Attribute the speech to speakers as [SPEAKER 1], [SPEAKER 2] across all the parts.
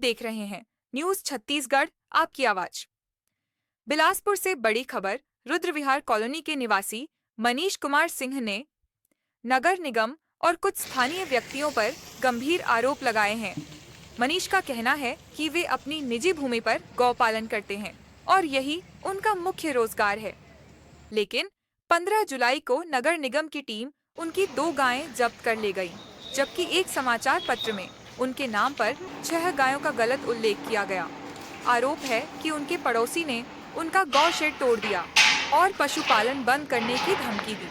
[SPEAKER 1] देख रहे हैं न्यूज छत्तीसगढ़, आपकी आवाज। बिलासपुर से बड़ी खबर। रुद्रविहार कॉलोनी के निवासी मनीष कुमार सिंह ने नगर निगम और कुछ स्थानीय व्यक्तियों पर गंभीर आरोप लगाए हैं। मनीष का कहना है कि वे अपनी निजी भूमि पर गौपालन करते हैं और यही उनका मुख्य रोजगार है। लेकिन 15 जुलाई को नगर निगम की टीम उनकी 2 गायें जब्त कर ले गई, जबकि एक समाचार पत्र में उनके नाम पर 6 गायों का गलत उल्लेख किया गया। आरोप है कि उनके पड़ोसी ने उनका गौ शेड तोड़ दिया और पशुपालन बंद करने की धमकी दी।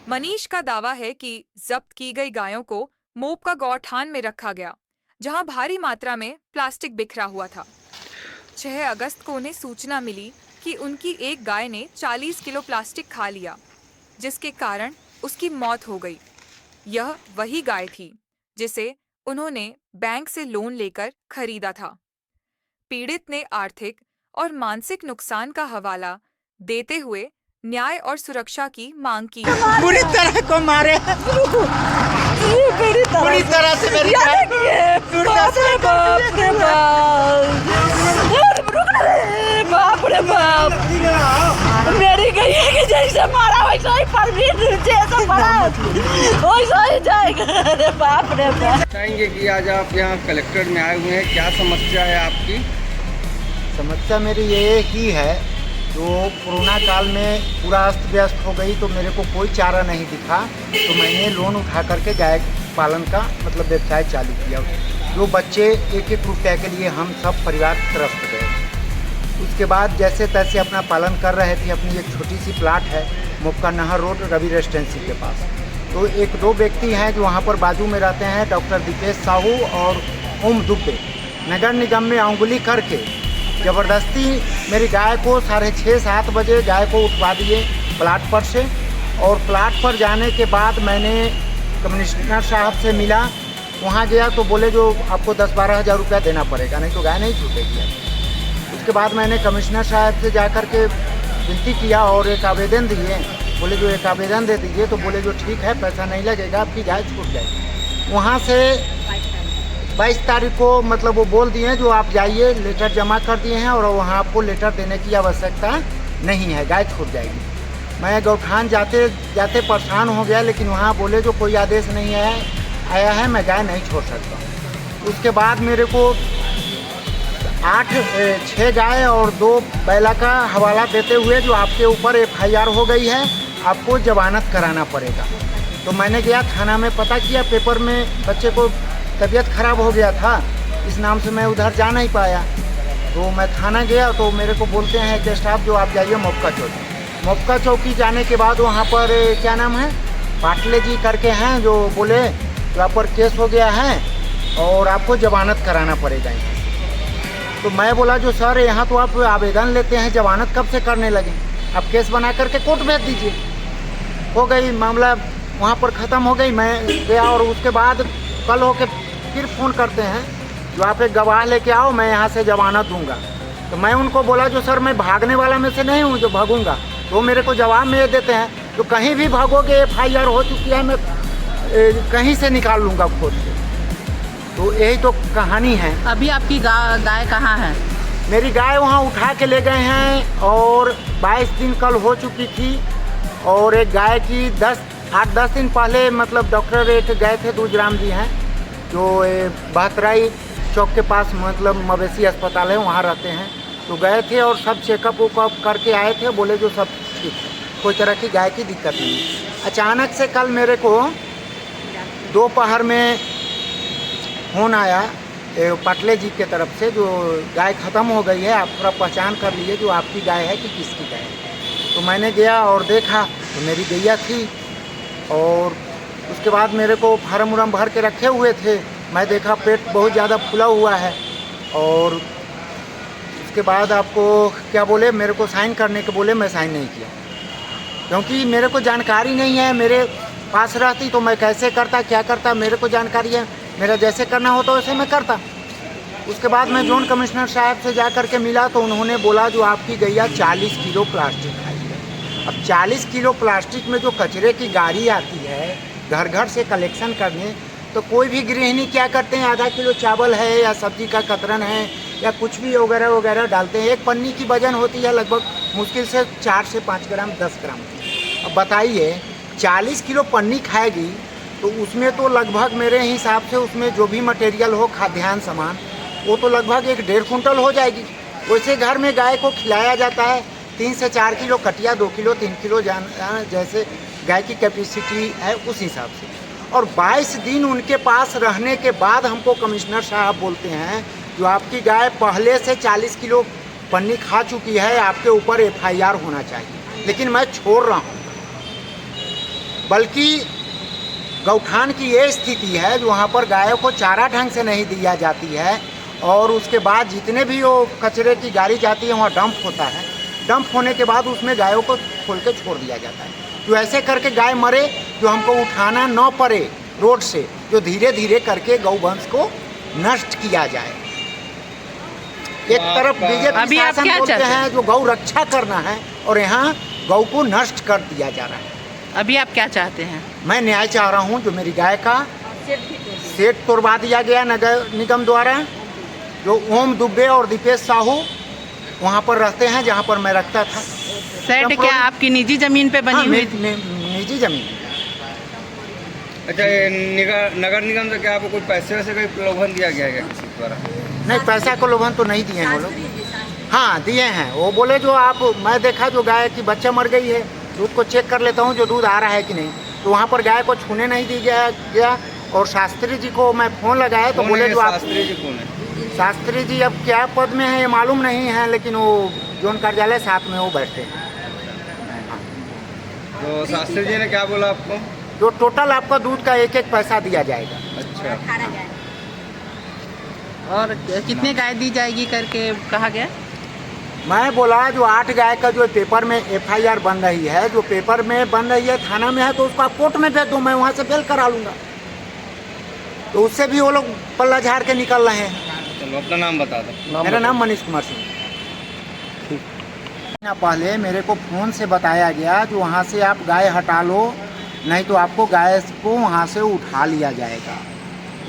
[SPEAKER 1] मनीष का दावा है कि जब्त की गई गायों को मोप का गौठान में रखा गया, जहां भारी मात्रा में प्लास्टिक बिखरा हुआ था। 6 अगस्त को उन्हें सूचना मिली कि उनकी एक गाय ने 40 किलो प्लास्टिक खा लिया, जिसके कारण उसकी मौत हो गई। यह वही गाय थी जिसे उन्होंने बैंक से लोन लेकर खरीदा था। पीड़ित ने आर्थिक और मानसिक नुकसान का हवाला देते हुए न्याय और सुरक्षा की मांग की।
[SPEAKER 2] पूरी तरह को मारे, पूरी तरह से मेरी
[SPEAKER 3] बाप रे बाप, मेरी गैया के जैसे मारा वैसा ही परवीन जैसा मारा वैसा ही जाएगा। अरे बाप रे बाप।
[SPEAKER 4] चाहेंगे कि आज आप यहाँ कलेक्टर में आए हुए हैं, क्या समस्या है आपकी?
[SPEAKER 2] समस्या मेरी ये ही है, जो कोरोना काल में पूरा अस्त व्यस्त हो गई तो मेरे को कोई चारा नहीं दिखा, तो मैंने लोन उठा करके गाय पालन का मतलब व्यवसाय चालू किया। जो बच्चे 1-1 रुपया के लिए हम सब परिवार त्रस्त गए। उसके बाद जैसे तैसे अपना पालन कर रहे थे। अपनी एक छोटी सी प्लाट है मुक्का नहर रोड रवि रेजिडेंसी के पास। तो 1-2 व्यक्ति हैं जो वहाँ पर बाजू में रहते हैं, डॉक्टर दीपेश साहू और ओम दुबे। नगर निगम में अंगुली करके ज़बरदस्ती मेरी गाय को 6:30-7 बजे गाय को उठवा दिए प्लाट पर से। और प्लाट पर जाने के बाद मैंने कमिश्नर साहब से मिला। वहाँ गया तो बोले जो आपको 10-12 हज़ार रुपया देना पड़ेगा, नहीं तो गाय नहीं छूटेगी। उसके बाद मैंने कमिश्नर साहब से जा कर के विनती किया और एक आवेदन दिए। बोले जो एक आवेदन दे दीजिए, तो बोले जो ठीक है, पैसा नहीं लगेगा, आपकी गाय छूट जाएगी। वहाँ से 22 तारीख को मतलब वो बोल दिए जो आप जाइए, लेटर जमा कर दिए हैं और वहाँ आपको लेटर देने की आवश्यकता नहीं है, गाय छूट जाएगी। मैं गौठान जाते जाते परेशान हो गया, लेकिन वहाँ बोले जो कोई आदेश नहीं आया है, मैं गाय नहीं छोड़ सकता। उसके बाद मेरे को 6 गाय और 2 बैला का हवाला देते हुए जो आपके ऊपर FIR हो गई है, आपको जमानत कराना पड़ेगा। तो मैंने गया थाना में, पता किया, पेपर में बच्चे को तबीयत खराब हो गया था, इस नाम से मैं उधर जा नहीं पाया। तो मैं थाना गया तो मेरे को बोलते हैं कि स्टाफ जो आप जाइए मोपका चौकी। मोपका चौकी जाने के बाद वहाँ पर क्या नाम है, पाटले जी करके हैं, जो बोले जो आप पर केस हो गया है और आपको जमानत कराना पड़ेगा। तो मैं बोला जो सर यहाँ तो आप आवेदन लेते हैं, जमानत कब से करने लगे, आप केस बना करके कोर्ट भेज दीजिए। हो गई मामला, वहाँ पर ख़त्म हो गई। मैं गया और उसके बाद कल होके फिर फ़ोन करते हैं जो आप एक गवाह लेके आओ, मैं यहाँ से जमानत दूंगा। तो मैं उनको बोला जो सर मैं भागने वाला में से नहीं हूँ जो भागूंगा। तो मेरे को जवाब में ये देते हैं तो कहीं भी भागोगे, FIR हो चुकी है, मैं कहीं से निकाल लूँगा खोज से। तो यही तो कहानी है।
[SPEAKER 3] अभी आपकी गाय कहाँ है?
[SPEAKER 2] मेरी गाय वहाँ उठा के ले गए हैं और 22 दिन कल हो चुकी थी। और एक गाय की 8-10 दिन पहले मतलब डॉक्टर एक गए थे, दूधराम जी हैं जो बहतराई चौक के पास मतलब मवेशी अस्पताल है, वहाँ रहते हैं। तो गए थे और सब चेकअप वेकअप करके आए थे, बोले जो सब ठीक है, कोई तरह की गाय की दिक्कत नहीं है। अचानक से कल मेरे को दोपहर में फ़ोन आया पाटले जी के तरफ से, जो गाय ख़त्म हो गई है, आप थोड़ा पहचान कर लिए जो आपकी गाय है कि किसकी गाय है। तो मैंने गया और देखा तो मेरी गैया थी। और उसके बाद मेरे को फार्म उरम भर के रखे हुए थे, मैं देखा पेट बहुत ज़्यादा फूला हुआ है। और उसके बाद आपको क्या बोले, मेरे को साइन करने के बोले, मैं साइन नहीं किया क्योंकि मेरे को जानकारी नहीं है। मेरे पास रहती तो मैं कैसे करता, क्या करता, मेरे को जानकारी है, मेरा जैसे करना होता वैसे मैं करता। उसके बाद मैं जोन कमिश्नर साहब से जा कर के मिला तो उन्होंने बोला जो आपकी गैया 40 किलो प्लास्टिक खाई है। अब 40 किलो प्लास्टिक में जो कचरे की गाड़ी आती है घर घर से कलेक्शन करने, तो कोई भी गृहिणी क्या करते हैं, आधा किलो चावल है या सब्जी का कतरन है या कुछ भी वगैरह वगैरह डालते हैं। एक पन्नी की वजन होती है लगभग मुश्किल से 4 से 5 ग्राम 10 ग्राम। अब बताइए 40 किलो पन्नी खाएगी तो उसमें तो लगभग मेरे हिसाब से उसमें जो भी मटेरियल हो खाद्यान्न सामान वो तो लगभग 1-1.5 कुंटल हो जाएगी। वैसे घर में गाय को खिलाया जाता है 3 से 4 किलो कटिया, 2 किलो 3 किलो जैसे गाय की कैपेसिटी है उस हिसाब से। और 22 दिन उनके पास रहने के बाद हमको कमिश्नर साहब बोलते हैं जो आपकी गाय पहले से 40 किलो पन्नी खा चुकी है, आपके ऊपर FIR होना चाहिए। लेकिन मैं छोड़ रहा हूँ, बल्कि गौठान की ये स्थिति है जो वहाँ पर गायों को चारा ढंग से नहीं दिया जाती है और उसके बाद जितने भी वो कचरे की गाड़ी जाती है वहाँ डंप होता है। डंप होने के बाद उसमें गायों को खोल के छोड़ दिया जाता है। तो ऐसे करके गाय मरे जो हमको उठाना न पड़े रोड से, जो धीरे धीरे करके गौवंश को नष्ट किया जाए। एक तरफ बीजेपी शासन बोलते हैं जो गौ रक्षा करना है और यहाँ गौ को नष्ट कर दिया जा रहा है।
[SPEAKER 3] अभी आप क्या चाहते हैं?
[SPEAKER 2] मैं न्याय चाह रहा हूँ। जो मेरी गाय का सेट तोड़वा दिया गया नगर निगम द्वारा, जो ओम दुबे और दीपेश साहू वहाँ पर रहते हैं जहाँ पर मैं रखता था।
[SPEAKER 3] सेट क्या आपकी निजी जमीन पे बनी हुई?
[SPEAKER 2] निजी जमीन।
[SPEAKER 4] अच्छा, ये नगर निगम से क्या आपको कोई पैसे वैसे कोई प्रलोभन दिया गया है क्या किसी द्वारा?
[SPEAKER 2] नहीं, पैसा को लोभन तो नहीं दिए हैं वो लोग। हाँ दिए हैं, वो बोले जो आप, मैं देखा जो गाय की बच्चा मर गई है, दूध को चेक कर लेता हूँ जो दूध आ रहा है कि नहीं, तो वहाँ पर गाय को छूने नहीं दी गया। और शास्त्री जी को मैं फ़ोन लगाया तो बोले जो आप,
[SPEAKER 4] शास्त्री जी कौन है?
[SPEAKER 2] शास्त्री जी अब क्या पद में है ये मालूम नहीं है, लेकिन वो जोन कार्यालय साथ में वो बैठते हैं।
[SPEAKER 4] तो शास्त्री जी ने क्या बोला आपको?
[SPEAKER 2] जो टोटल आपका दूध का 1-1 पैसा दिया जाएगा।
[SPEAKER 4] अच्छा,
[SPEAKER 3] और कितने गाय दी जाएगी करके कहा गया?
[SPEAKER 2] मैं बोला जो 8 गाय का जो पेपर में FIR बन रही है, जो पेपर में बन रही है थाना में है, तो उसको आप कोर्ट में भेज दो, मैं वहाँ से बेल करा लूँगा। तो उससे भी वो लोग पल्ला झाड़ के निकल रहे हैं।
[SPEAKER 4] चलो अपना नाम बता दो।
[SPEAKER 2] मेरा नाम मनीष कुमार सिंह। पहले मेरे को फ़ोन से बताया गया जो वहाँ से आप गाय हटा लो, नहीं तो आपको गाय को वहाँ से उठा लिया जाएगा।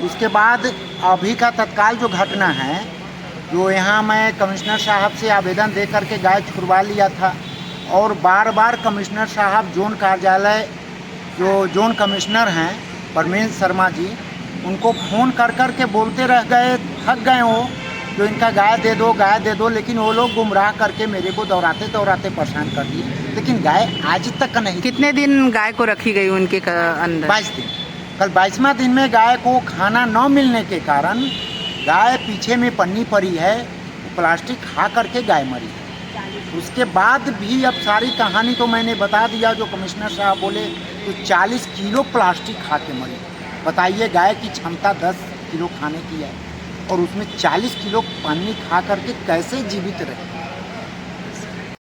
[SPEAKER 2] उसके बाद अभी का तत्काल जो घटना है, जो यहाँ मैं कमिश्नर साहब से आवेदन दे करके गाय छुड़वा लिया था और बार बार कमिश्नर साहब जोन कार्यालय, जो जोन कमिश्नर हैं परमेश शर्मा जी, उनको फ़ोन कर कर के बोलते रह गए, थक गए वो, जो इनका गाय दे दो, लेकिन वो लोग गुमराह करके मेरे को दौड़ाते परेशान कर दिए। लेकिन गाय आज तक नहीं।
[SPEAKER 3] कितने दिन गाय को रखी गई उनके अंदर?
[SPEAKER 2] 22 दिन। कल 22वां दिन में गाय को खाना न मिलने के कारण गाय पीछे में पन्नी पड़ी है, प्लास्टिक खा करके गाय मरी। उसके बाद भी अब सारी कहानी तो मैंने बता दिया, जो कमिश्नर साहब बोले तो 40 किलो प्लास्टिक खा के मरी। बताइए गाय की क्षमता 10 किलो खाने की है और उसमें 40 किलो पन्नी खा करके कैसे जीवित रहे।